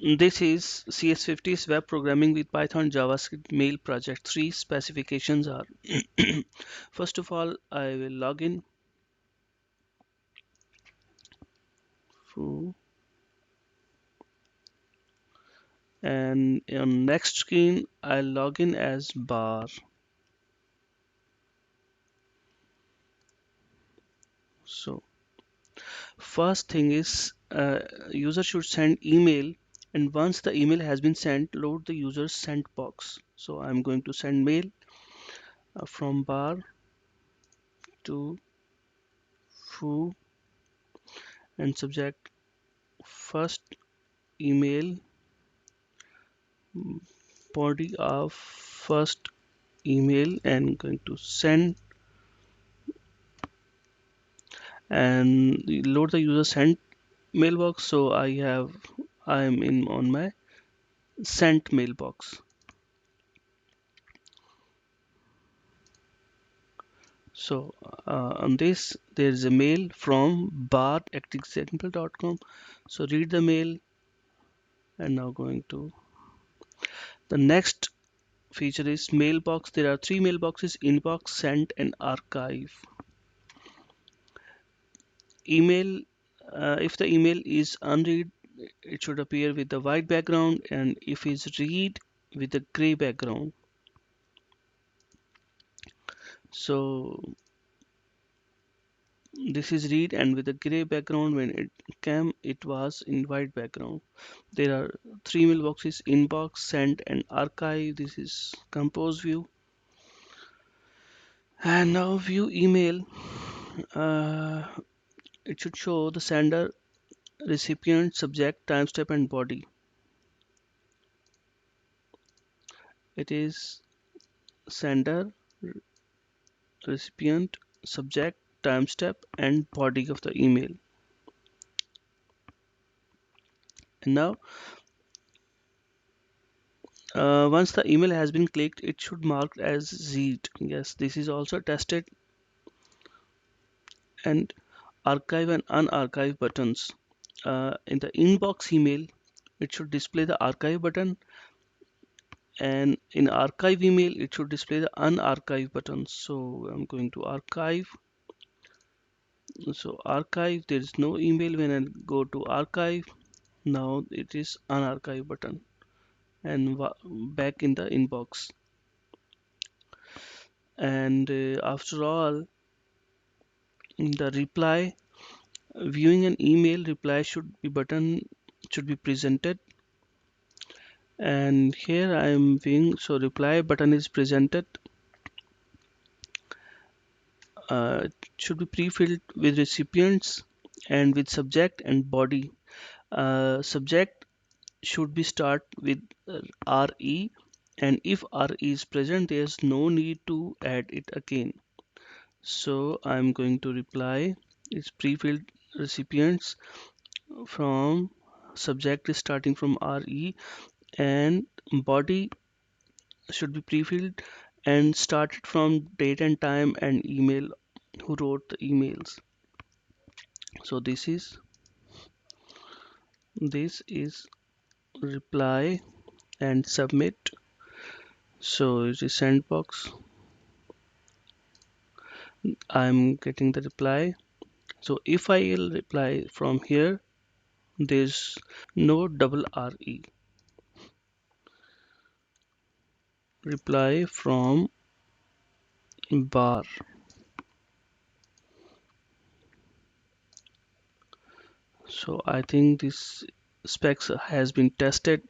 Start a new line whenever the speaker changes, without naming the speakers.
This is CS50's web programming with Python JavaScript mail project 3 specifications are first of all I will log in and on next screen I'll log in as bar. So first thing is user should send email, and once the email has been sent, load the user's sent box. So I'm going to send mail from bar to foo and subject first email body of first email and going to send and load the user sent mailbox. So I am in on my sent mailbox. So on this there is a mail from bar@example.com. So read the mail and now going to the next feature is mailbox. There are three mailboxes: inbox, sent, and archive. Email, if the email is unread, it should appear with the white background, and if it's read with the gray background. So this is read and with a gray background. When it came, it was in white background. There are three mailboxes: inbox, sent, and archive. This is compose view. And now view email. Uh, it should show the sender, recipient, subject, timestamp, and body. It is sender, recipient, subject, timestamp, and body of the email. And now, once the email has been clicked, it should mark as read. Yes, this is also tested. And archive and unarchive buttons. In the inbox email, it should display the archive button, and in archive email, it should display the unarchive button. So I'm going to archive. So archive, there is no email. When I go to archive, now it is unarchive button and back in the inbox. And after all, in the reply, viewing an email reply should be presented, and here I am viewing. So reply button is presented. Should be pre-filled with recipients and with subject and body. Subject should be start with RE, and if RE is present, there's no need to add it again. So I'm going to reply is pre-filled recipients from subject is starting from RE, and body should be pre-filled and started from date and time and email who wrote the emails. So this is reply and submit. So it is sandbox. I'm getting the reply. So if I'll reply from here, there's no double RE. Reply from bar. So I think this specs has been tested.